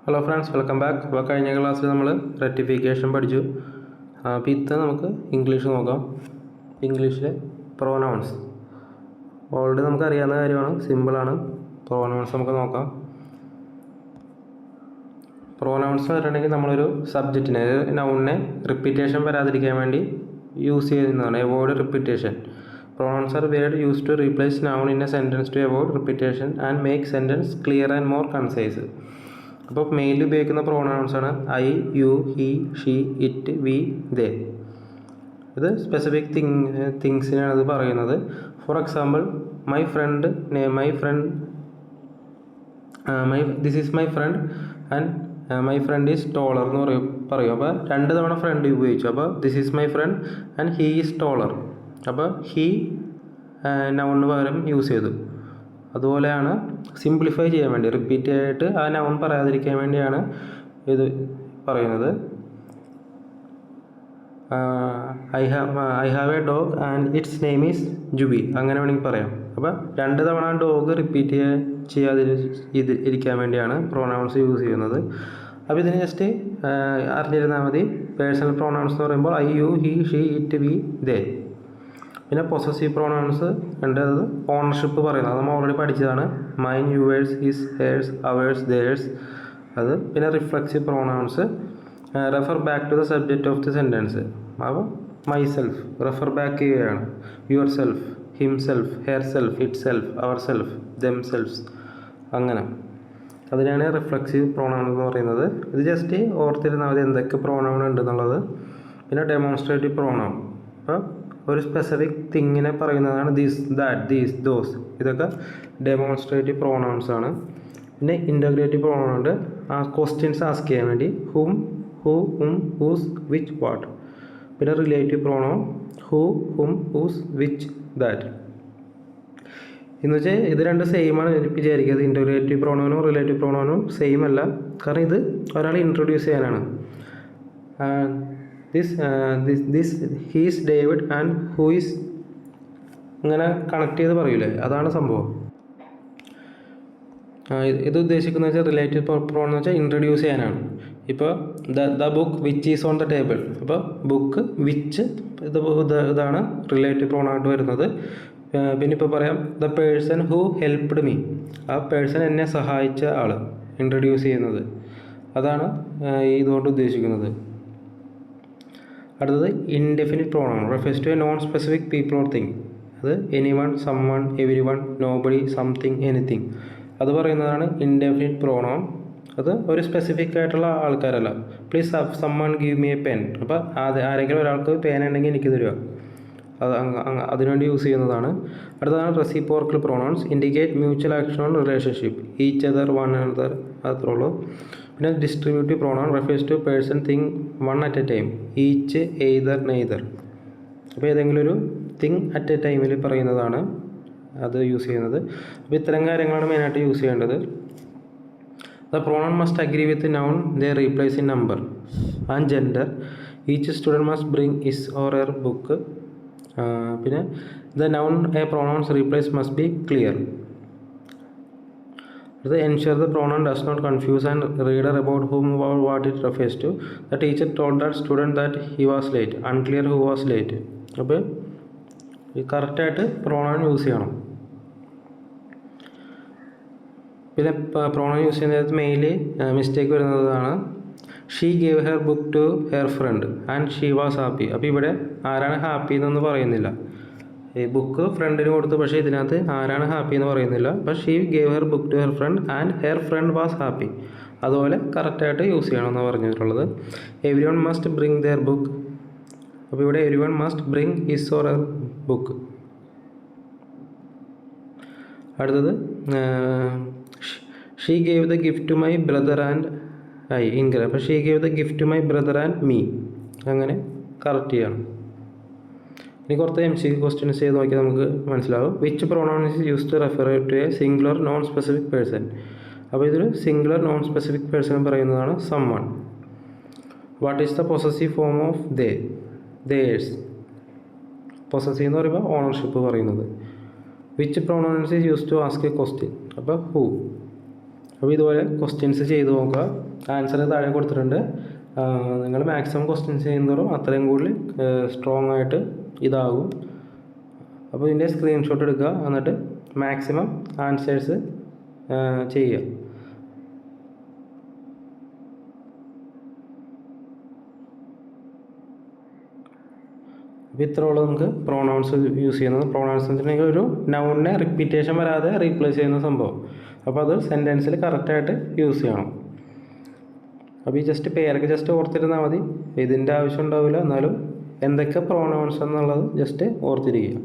Hello friends, welcome back. അപ്പോൾ കഴിഞ്ഞ ക്ലാസ്സിൽ നമ്മൾ റെക്ടിഫിക്കേഷൻ പഠിച്ചു. അപ്പോൾ ഇന്ന് നമുക്ക് ഇംഗ്ലീഷ് നോക്കാം. ഇംഗ്ലീഷിലെ പ്രൊനൗൺസ് ഓൾറെഡി നമുക്ക് അറിയാവുന്ന കാര്യമാണ്, സിമ്പിളാണ്. പ്രൊനൗൺസ് നമുക്ക് നോക്കാം. പ്രൊനൗൺസ് എന്ന് പറഞ്ഞിട്ടുണ്ടെങ്കിൽ നമ്മളൊരു സബ്ജക്റ്റിനെ, നൗണിനെ റിപ്പീറ്റേഷൻ വരാതിരിക്കാൻ വേണ്ടി യൂസ് ചെയ്യുന്നതാണ്. Avoid repetition. Pronouns are word used to replace noun in a sentence to avoid repetition and make sentence clear and more concise. അപ്പോൾ മെയിൻലി ഉപയോഗിക്കുന്ന പ്രൊനൗൺസ് ആണ് I, you, he, she, it, we, they. ഇത് specific തിങ്സിനാണ് ഇത് പറയുന്നത്. For example, this is my friend and my friend is taller എന്ന് പറയും. അപ്പോൾ 2 തവണ ഫ്രണ്ട് ഉപയോഗിച്ചു. അപ്പോൾ this is my friend and he is taller. അപ്പോൾ ഹീ നൗണിന് പകരം യൂസ് ചെയ്തു. അതുപോലെയാണ് സിംപ്ലിഫൈ ചെയ്യാൻ വേണ്ടി, റിപ്പീറ്റ് ആയിട്ട് ആ നൗൺ പറയാതിരിക്കാൻ വേണ്ടിയാണ് ഇത് പറയുന്നത്. I have A dog and it's name is Jubi, അങ്ങനെ വേണമെങ്കിൽ പറയാം. അപ്പോൾ 2 തവണ ഡോഗ് റിപ്പീറ്റ് ഇരിക്കാൻ വേണ്ടിയാണ് പ്രൊനൗൺസ് യൂസ് ചെയ്യുന്നത്. അപ്പോൾ ഇതിന് ജസ്റ്റ് അറിഞ്ഞിരുന്നാൽ മതി. പേഴ്സണൽ പ്രൊനൗൺസ് എന്ന് പറയുമ്പോൾ I, you, he, she, it, we, they. പിന്നെ പൊസസീവ് പ്രൊനൗൺസ് ഉണ്ട്. അത് ഓണർഷിപ്പ് പറയുന്നത്, അത് നമ്മൾ ഓൾറെഡി പഠിച്ചതാണ്. Mine, yours, his, hers, ours, theirs. അത് പിന്നെ reflexive pronouns refer back to the subject of the sentence. അപ്പോൾ മൈ സെൽഫ് റെഫർ ബാക്ക് ചെയ്യുകയാണ്. Yourself, himself, herself, itself, ourself, themselves. അങ്ങനെ അതിനാണ് reflexive pronoun എന്ന് പറയുന്നത്. ഇത് just ഓർത്തിരുന്നാൽ മതി എന്തൊക്കെ പ്രൊനൗൺ ഉണ്ടെന്നുള്ളത്. പിന്നെ ഡെമോൺസ്ട്രേറ്റീവ് പ്രൊനൗൺ, അപ്പോൾ ഒരു സ്പെസിഫിക് തിങ്ങിനെ പറയുന്നതാണ് ദിസ്, ദാറ്റ്, ദീസ്, ദോസ്. ഇതൊക്കെ ഡെമോൺസ്ട്രേറ്റീവ് പ്രൊനൗൺസ് ആണ്. പിന്നെ ഇൻ്റഗ്രേറ്റീവ് പ്രൊനൗൺ ഉണ്ട്. ആ ക്വസ്റ്റ്യൻസ് ആസ്ക് ചെയ്യാൻ വേണ്ടി whom, who, whose, which, what. പിന്നെ relative pronoun who, whom, whose, which, that. എന്ന് വെച്ചാൽ ഇത് 2 സെയിമാണ് വിചാരിക്കുന്നത്. ഇൻ്റഗ്രേറ്റീവ് പ്രൊനൗനും റിലേറ്റീവ് പ്രൊനൗനും സെയിം അല്ല. കാരണം ഇത് ഒരാളെ ഇൻട്രൊഡ്യൂസ് ചെയ്യാനാണ്. This he's David and who is, ഇങ്ങനെ കണക്ട് ചെയ്ത് പറയൂലേ, അതാണ് സംഭവം. ഇത് ഉദ്ദേശിക്കുന്നത് വെച്ചാൽ റിലേറ്റീവ് പ്രൊനൗൺ എന്ന് വെച്ചാൽ ഇൻട്രൊഡ്യൂസ് ചെയ്യാനാണ്. ഇപ്പോൾ the book which is on the table. അപ്പോൾ ബുക്ക്, വിച്ച്, ഇതാണ് റിലേറ്റീവ് പ്രൊനൗൺ ആയിട്ട് വരുന്നത്. പിന്നെ ഇപ്പോൾ പറയാം the person who helped me. ആ പേഴ്സൺ എന്നെ സഹായിച്ച ആൾ ഇൻട്രൊഡ്യൂസ് ചെയ്യുന്നത്, അതാണ് ഇതുകൊണ്ട് ഉദ്ദേശിക്കുന്നത്. അടുത്തത് indefinite pronoun refers to a non specific people or thing. അത് anyone, someone, everyone, nobody, something, anything. അത് പറയുന്നതാണ് ഇൻഡെഫിനിറ്റ് പ്രൊനൗൺ. അത് ഒരു സ്പെസിഫിക് ആയിട്ടുള്ള ആൾക്കാരല്ല. Please someone give me a pen. അപ്പോൾ ആരെങ്കിലും ഒരാൾക്ക് പേന ഉണ്ടെങ്കിൽ എനിക്ക് തരിക, അത് അതിനുവേണ്ടി യൂസ് ചെയ്യുന്നതാണ്. അടുത്തതാണ് reciprocal pronouns indicate mutual action on relationship, each other, one another, അത്രേ ഉള്ളൂ. പിന്നെ distributive pronoun refers to person, thing, one at a time, each, either, neither. അപ്പോൾ ഏതെങ്കിലും ഒരു തിങ് അറ്റ് എ ടൈമിൽ പറയുന്നതാണ് അത് യൂസ് ചെയ്യുന്നത്. അപ്പോൾ ഇത്തരം കാര്യങ്ങളാണ് മെയിനായിട്ട് യൂസ് ചെയ്യേണ്ടത്. The pronoun must agree with noun they replace in number and gender. Each student must bring his or her book. പിന്നെ the noun a pronouns replace must be clear. അത് ensure the pronoun does not confuse and reader about whom or what it refers to. The teacher told that student that he was late. Unclear who was late. അപ്പോൾ ഈ കറക്റ്റായിട്ട് pronoun use ചെയ്യണം. പിന്നെ pronoun use ചെയ്യുന്നത് mainly mistake വരുന്നതാണ് she gave her book to her friend and she was happy. അപ്പോൾ ഇവിടെ ആരാണ് ഹാപ്പി എന്നൊന്നും പറയുന്നില്ല. ഈ ബുക്ക് ഫ്രണ്ടിന് കൊടുത്തു, പക്ഷേ ഇതിനകത്ത് ആരാണ് ഹാപ്പി എന്ന് പറയുന്നില്ല. അപ്പോൾ she gave her book to her friend and her friend was happy. അതുപോലെ കറക്റ്റായിട്ട് യൂസ് ചെയ്യണമെന്ന് പറഞ്ഞിട്ടുള്ളത്. Everyone must bring their book. അപ്പോൾ ഇവിടെ everyone must bring his or her book. അടുത്തത് she gave the gift to my brother and I incorrect. അപ്പോൾ she gave the gift to my brother and me. അങ്ങനെ correct ചെയ്യണം. ഇനി കുറച്ച് MCQ questions ചെയ്ത് നോക്കിയാൽ നമുക്ക് മനസ്സിലാവും. Which pronoun is use to refer to a singular non specific person. അപ്പോൾ ഇതൊരു സിംഗുലർ നോൺ സ്പെസിഫിക് പേഴ്സൺ പറയുന്നതാണ് someone. What is the possessive form of they, theirs. Possessive എന്ന് പറയുമ്പോൾ ഓണർഷിപ്പ് പറയുന്നത്. Which pronouns is use to ask a question. അപ്പോൾ who. അപ്പോൾ ഇതുപോലെ questions ചെയ്ത് നോക്കുക. ആൻസർ താഴെ കൊടുത്തിട്ടുണ്ട്. നിങ്ങൾ മാക്സിമം ക്വസ്റ്റ്യൻസ് ചെയ്യുന്നതോറും അത്രയും കൂടുതൽ സ്ട്രോങ് ആയിട്ട് ഇതാകും. അപ്പോൾ ഇതിൻ്റെ സ്ക്രീൻഷോട്ട് എടുക്കുക, എന്നിട്ട് മാക്സിമം ആൻസേഴ്സ് ചെയ്യുക. അപ്പോൾ ഇത്രയുള്ളൂ നമുക്ക് പ്രൊണൗൺസ് യൂസ് ചെയ്യുന്നത്. പ്രൊണൗൺസ് എന്ന് വെച്ചിട്ടുണ്ടെങ്കിൽ ഒരു നൗണിനെ റിപ്പീറ്റേഷൻ വരാതെ റീപ്ലേസ് ചെയ്യുന്ന സംഭവം. അപ്പോൾ അത് സെൻറ്റൻസിൽ കറക്റ്റായിട്ട് യൂസ് ചെയ്യണം. അപ്പോൾ ഈ പേരൊക്കെ ഓർത്തിരുന്നാൽ മതി. ഇതിൻ്റെ ആവശ്യം ഉണ്ടാവില്ല, എന്നാലും എന്തൊക്കെ പ്രൊണൗൺസ് എന്നുള്ളത് ഓർത്തിരിക്കുക.